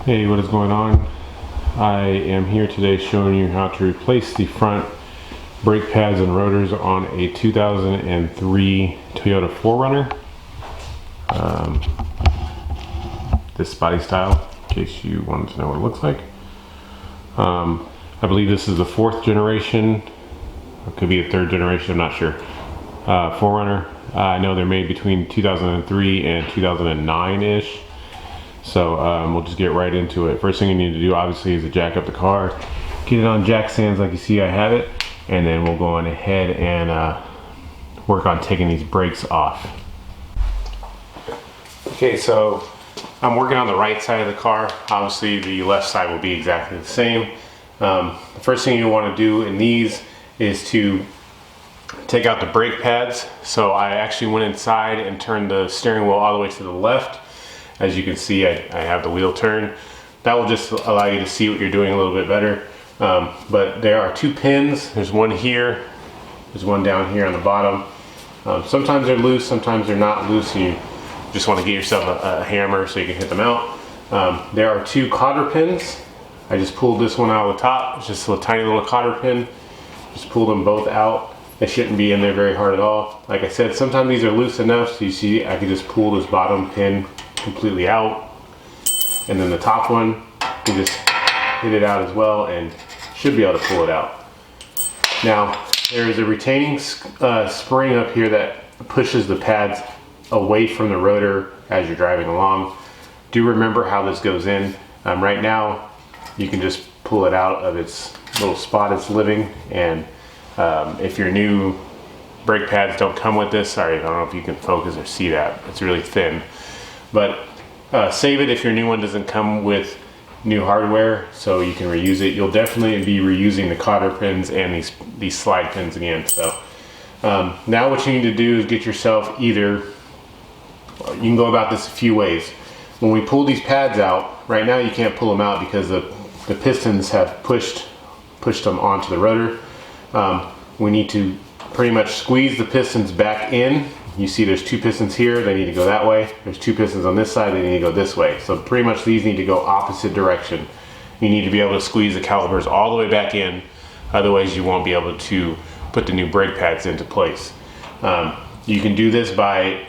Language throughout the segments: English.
Hey, what is going on? I am here today showing you how to replace the front brake pads and rotors on a 2003 Toyota 4Runner. This body style, in case you wanted to know what it looks like. I believe this is the 4th generation. It could be a 3rd generation, I'm not sure. 4Runner. I know they're made between 2003 and 2009-ish. So we'll just get right into it. First thing you need to do obviously is to jack up the car, get it on jack stands like you see I have it, and then we'll go on ahead and work on taking these brakes off. Okay, so I'm working on the right side of the car. Obviously the left side will be exactly the same. The first thing you want to do in these is to take out the brake pads. So I actually went inside and turned the steering wheel all the way to the left. As you can see, I have the wheel turned. That will just allow you to see what you're doing a little bit better. But there are 2 pins. There's one here, there's one down here on the bottom. Sometimes they're loose, sometimes they're not loose, and you just want to get yourself a hammer so you can hit them out. There are 2 cotter pins. I just pulled this one out of the top. It's just a tiny little cotter pin. Just pull them both out. They shouldn't be in there very hard at all. Like I said, sometimes these are loose enough so you see I can just pull this bottom pin completely out, and then the top one you just hit it out as well and should be able to pull it out. Now there is a retaining spring up here that pushes the pads away from the rotor as you're driving along. Do remember how this goes in. Right now you can just pull it out of its little spot it's living, and if your new brake pads don't come with this, sorry, I don't know if you can focus or see that, it's really thin. But save it if your new one doesn't come with new hardware, so you can reuse it. You'll definitely be reusing the cotter pins and these slide pins again. So now what you need to do is get yourself either, you can go about this a few ways. When we pull these pads out, right now you can't pull them out because the pistons have pushed them onto the rotor. We need to pretty much squeeze the pistons back in. You see there's 2 pistons here, they need to go that way. There's 2 pistons on this side, they need to go this way. So pretty much these need to go opposite direction. You need to be able to squeeze the calipers all the way back in, otherwise you won't be able to put the new brake pads into place. You can do this by,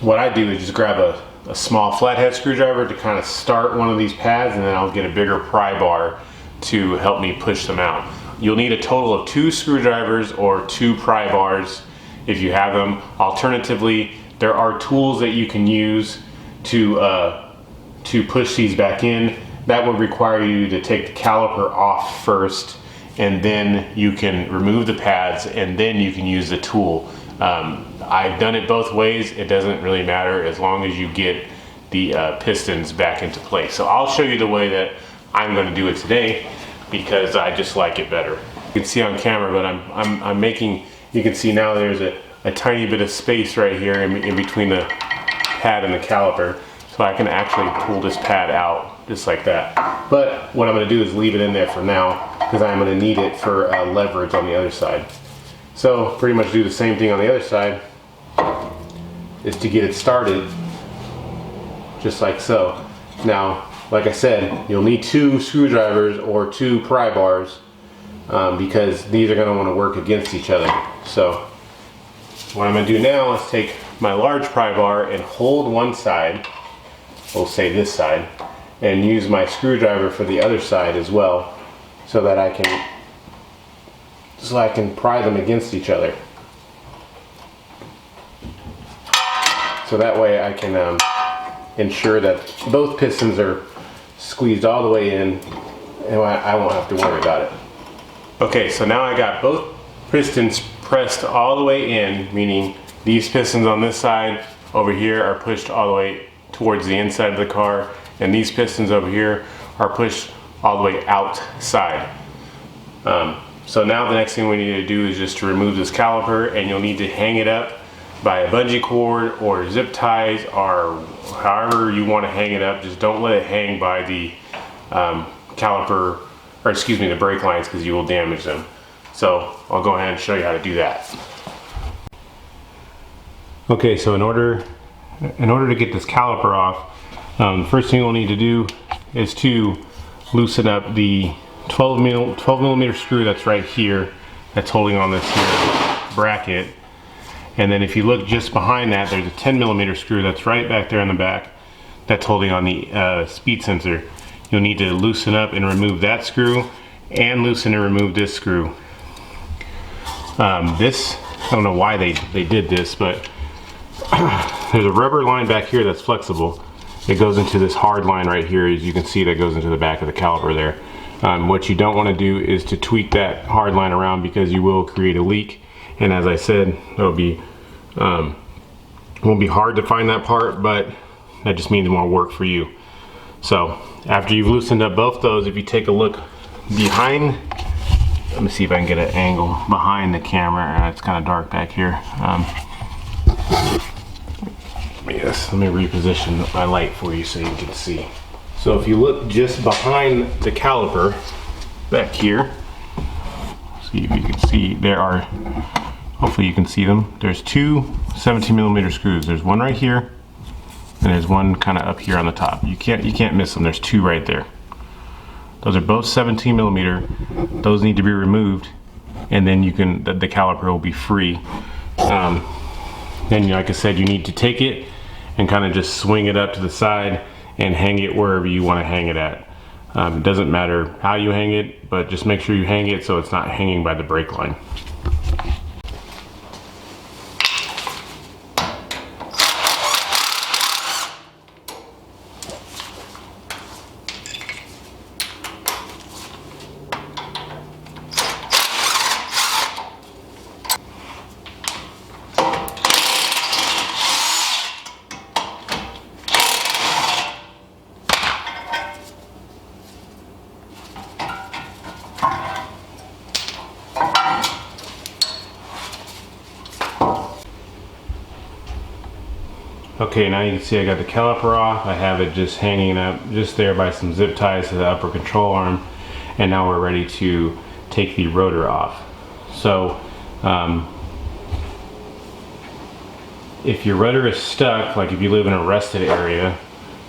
what I do is just grab a small flathead screwdriver to kind of start one of these pads, and then I'll get a bigger pry bar to help me push them out. You'll need a total of 2 screwdrivers or 2 pry bars if you have them. Alternatively, there are tools that you can use to push these back in. That would require you to take the caliper off first, and then you can remove the pads, and then you can use the tool. I've done it both ways. It doesn't really matter as long as you get the pistons back into place. So I'll show you the way that I'm going to do it today because I just like it better. You can see on camera, but I'm making, you can see now there's a tiny bit of space right here in between the pad and the caliper, so I can actually pull this pad out just like that. But what I'm going to do is leave it in there for now because I'm going to need it for leverage on the other side. So pretty much do the same thing on the other side, is to get it started just like so. Now like I said, you'll need 2 screwdrivers or 2 pry bars because these are going to want to work against each other. So what I'm going to do now is take my large pry bar and hold one side, we'll say this side, and use my screwdriver for the other side as well, so that I can pry them against each other. So that way I can ensure that both pistons are squeezed all the way in, and I won't have to worry about it. Okay, so now I got both pistons pressed all the way in, meaning these pistons on this side over here are pushed all the way towards the inside of the car, and these pistons over here are pushed all the way outside. So now the next thing we need to do is just to remove this caliper, and you'll need to hang it up by a bungee cord or zip ties, or however you want to hang it up. Just don't let it hang by the caliper, or excuse me, the brake lines, because you will damage them. So I'll go ahead and show you how to do that. Okay, so in order to get this caliper off, the first thing we'll need to do is to loosen up the 12 millimeter screw that's right here, that's holding on this here bracket. And then if you look just behind that, there's a 10 millimeter screw that's right back there in the back that's holding on the speed sensor. You'll need to loosen up and remove that screw, and loosen and remove this screw. This, I don't know why they did this, but there's a rubber line back here that's flexible. It goes into this hard line right here, as you can see, that goes into the back of the caliper there. What you don't want to do is to tweak that hard line around, because you will create a leak. And as I said, it'll be won't be hard to find that part, but that just means more work for you. So after you've loosened up both those, if you take a look behind, let me see if I can get an angle behind the camera. It's kind of dark back here. Yes, let me reposition my light for you so you can see. So if you look just behind the caliper back here, see if you can see, there are, hopefully you can see them, there's two 17 millimeter screws. There's one right here, and there's one kind of up here on the top. You can't miss them. There's two right there. Those are both 17 millimeter. Those need to be removed, and then you can, the caliper will be free. Then, like I said, you need to take it and kind of just swing it up to the side and hang it wherever you want to hang it at. It doesn't matter how you hang it, but just make sure you hang it so it's not hanging by the brake line. Okay, now you can see I got the caliper off. I have it just hanging up just there by some zip ties to the upper control arm. And now we're ready to take the rotor off. So, if your rotor is stuck, like if you live in a rusted area,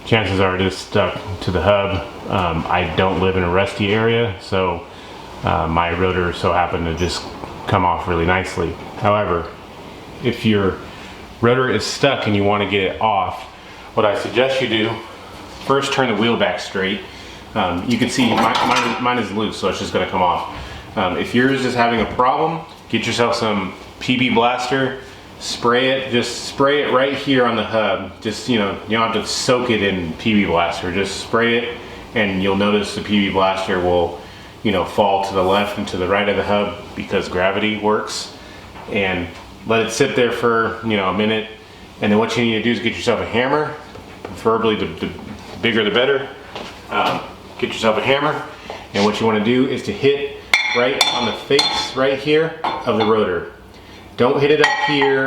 chances are it is stuck to the hub. I don't live in a rusty area, so my rotor so happened to just come off really nicely. However, if your rotor is stuck and you want to get it off, what I suggest you do, first turn the wheel back straight. You can see mine is loose, so it's just going to come off. If yours is having a problem, get yourself some PB Blaster, spray it, just spray it right here on the hub. Just, you don't have to soak it in PB Blaster, just spray it, and you'll notice the PB Blaster will, fall to the left and to the right of the hub because gravity works. And let it sit there for, a minute. And then what you need to do is get yourself a hammer, preferably the bigger the better. Get yourself a hammer, and what you want to do is to hit right on the face right here of the rotor. Don't hit it up here.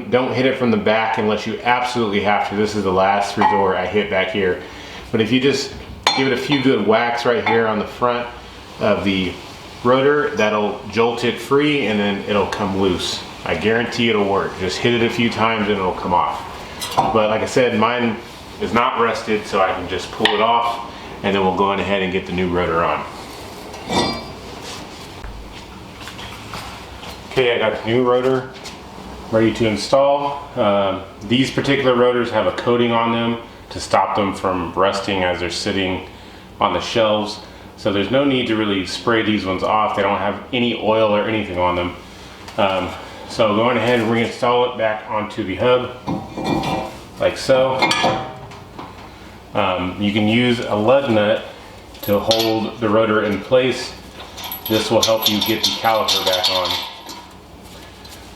Don't hit it from the back unless you absolutely have to. This is the last resort. I hit back here. But if you just give it a few good whacks right here on the front of the rotor, that'll jolt it free, and then it'll come loose. I guarantee it'll work. Just hit it a few times and it'll come off. But like I said, mine is not rusted, so I can just pull it off, and then we'll go on ahead and get the new rotor on. Okay, I got the new rotor ready to install. These particular rotors have a coating on them to stop them from rusting as they're sitting on the shelves. So there's no need to really spray these ones off. They don't have any oil or anything on them. So going ahead and reinstall it back onto the hub, like so. You can use a lug nut to hold the rotor in place. This will help you get the caliper back on.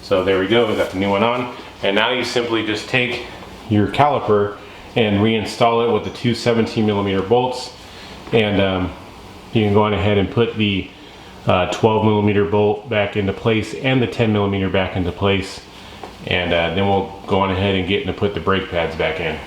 So there we go, we got the new one on. And now you simply just take your caliper and reinstall it with the two 17 millimeter bolts. And you can go on ahead and put the 12 millimeter bolt back into place and the 10 millimeter back into place. And then we'll go on ahead and get to put the brake pads back in.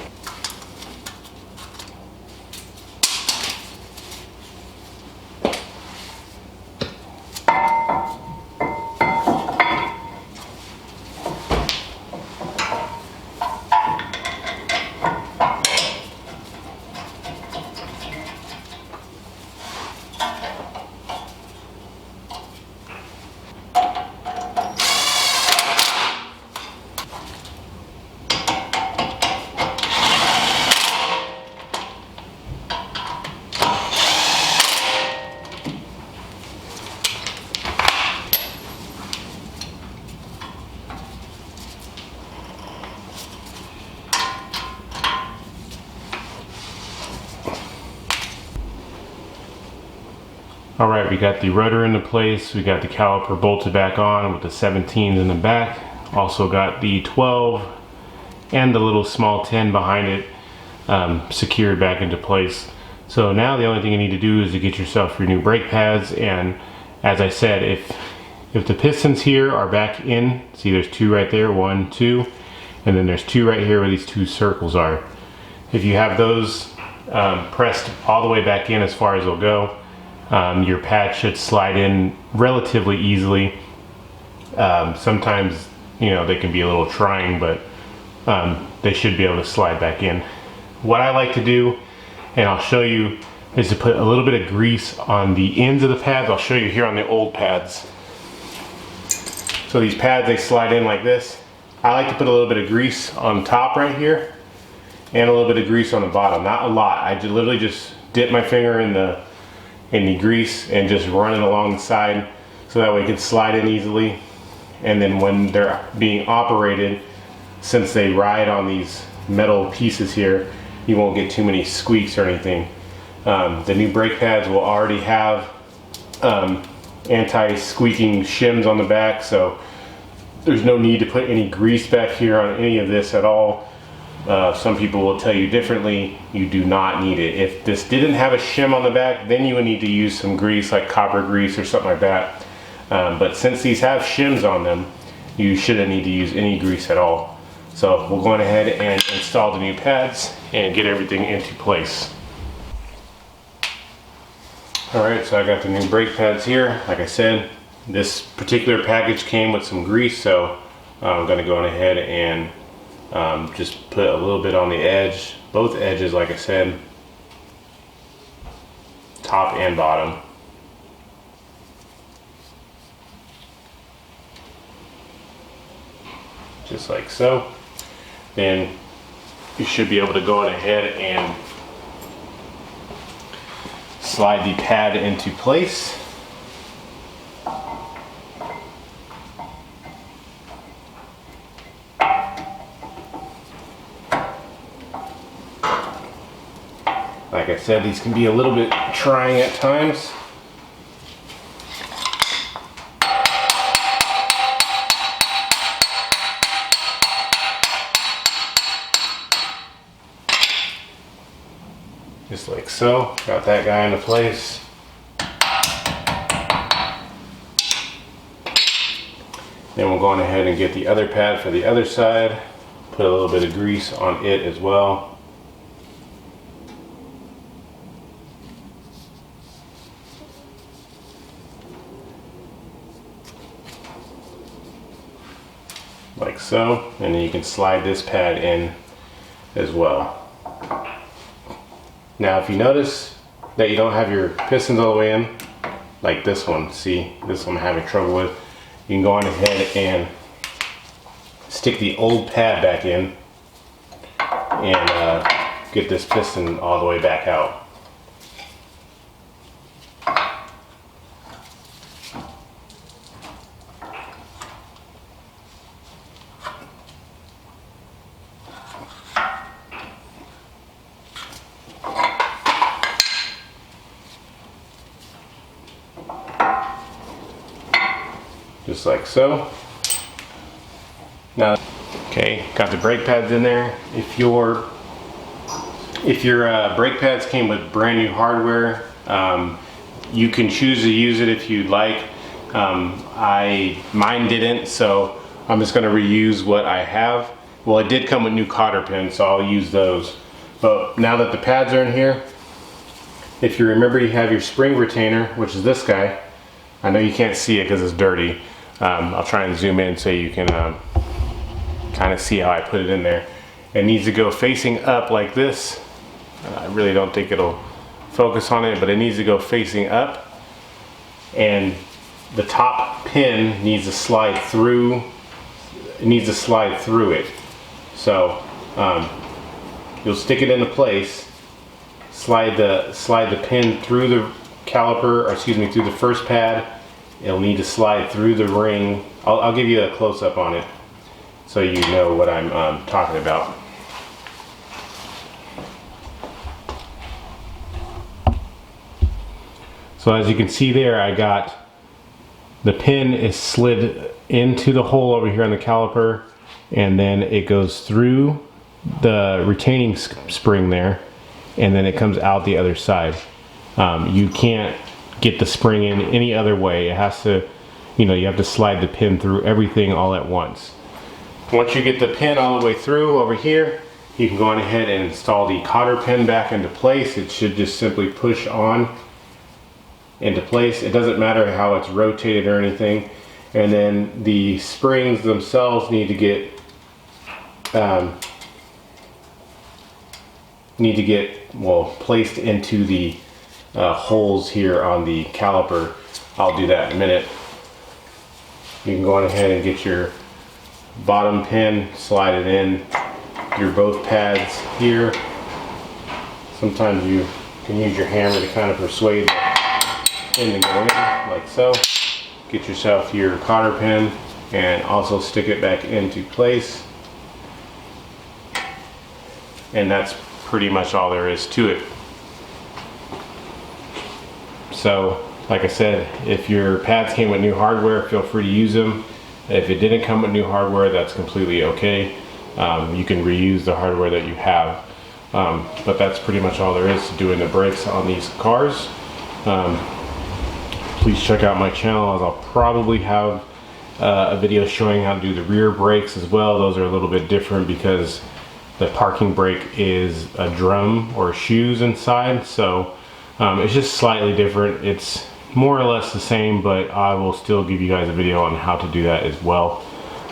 All right, we got the rotor into place. We got the caliper bolted back on with the 17s in the back. Also got the 12 and the little small 10 behind it secured back into place. So now the only thing you need to do is to get yourself your new brake pads. And as I said, if the pistons here are back in, see there's two right there, 1, 2, and then there's two right here where these two circles are. If you have those pressed all the way back in as far as they'll go, your pad should slide in relatively easily. Sometimes, you know, they can be a little trying, but they should be able to slide back in. What I like to do, and I'll show you, is to put a little bit of grease on the ends of the pads. I'll show you here on the old pads. So these pads, they slide in like this. I like to put a little bit of grease on top right here and a little bit of grease on the bottom. Not a lot. I literally just dip my finger in the grease and just run it along the side so that way it can slide in easily. And then when they're being operated, since they ride on these metal pieces here, you won't get too many squeaks or anything. The new brake pads will already have anti-squeaking shims on the back, so there's no need to put any grease back here on any of this at all. Some people will tell you differently. You do not need it. If this didn't have a shim on the back, then you would need to use some grease, like copper grease or something like that. But since these have shims on them, you shouldn't need to use any grease at all. So we'll go on ahead and install the new pads and get everything into place. Alright, so I got the new brake pads here. Like I said, this particular package came with some grease, so I'm going to go on ahead and just put a little bit on the edge, both edges, like I said, top and bottom. Just like so. Then you should be able to go on ahead and slide the pad into place. Like I said, these can be a little bit trying at times. Just like so. Got that guy into place. Then we'll go on ahead and get the other pad for the other side. Put a little bit of grease on it as well. Like so, and then you can slide this pad in as well. Now if you notice that you don't have your pistons all the way in, like this one, see, this one I'm having trouble with, you can go on ahead and stick the old pad back in and get this piston all the way back out. Just like so. Now, okay, got the brake pads in there. If your brake pads came with brand new hardware, you can choose to use it if you'd like. Mine didn't, so I'm just going to reuse what I have. Well, it did come with new cotter pins, so I'll use those. But now that the pads are in here, if you remember, you have your spring retainer, which is this guy. I know you can't see it because it's dirty. I'll try and zoom in so you can kind of see how I put it in there. It needs to go facing up like this. I really don't think it'll focus on it, but it needs to go facing up, and the top pin needs to slide through. It needs to slide through it. So you'll stick it into place, slide the pin through the caliper, or excuse me, through the first pad. It'll need to slide through the ring. I'll give you a close-up on it so you know what I'm talking about. So as you can see there, I got the pin is slid into the hole over here on the caliper, and then it goes through the retaining spring there, and then it comes out the other side. You can't get the spring in any other way. It has to, you have to slide the pin through everything all at once. Once you get the pin all the way through over here, you can go on ahead and install the cotter pin back into place. It should just simply push on into place. It doesn't matter how it's rotated or anything. And then the springs themselves need to get placed into the holes here on the caliper. I'll do that in a minute. You can go on ahead and get your bottom pin, slide it in through both pads here. Sometimes you can use your hammer to kind of persuade the pin to go in, like so. Get yourself your cotter pin and also stick it back into place. And that's pretty much all there is to it. So, like I said, if your pads came with new hardware, feel free to use them. If it didn't come with new hardware, that's completely okay. You can reuse the hardware that you have. But that's pretty much all there is to doing the brakes on these cars. Please check out my channel, as I'll probably have a video showing how to do the rear brakes as well. Those are a little bit different because the parking brake is a drum or shoes inside, so it's just slightly different. It's more or less the same, but I will still give you guys a video on how to do that as well.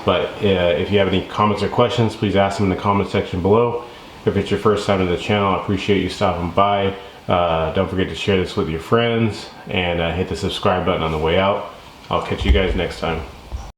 But if you have any comments or questions, please ask them in the comment section below. If it's your first time to the channel, I appreciate you stopping by. Don't forget to share this with your friends and hit the subscribe button on the way out. I'll catch you guys next time.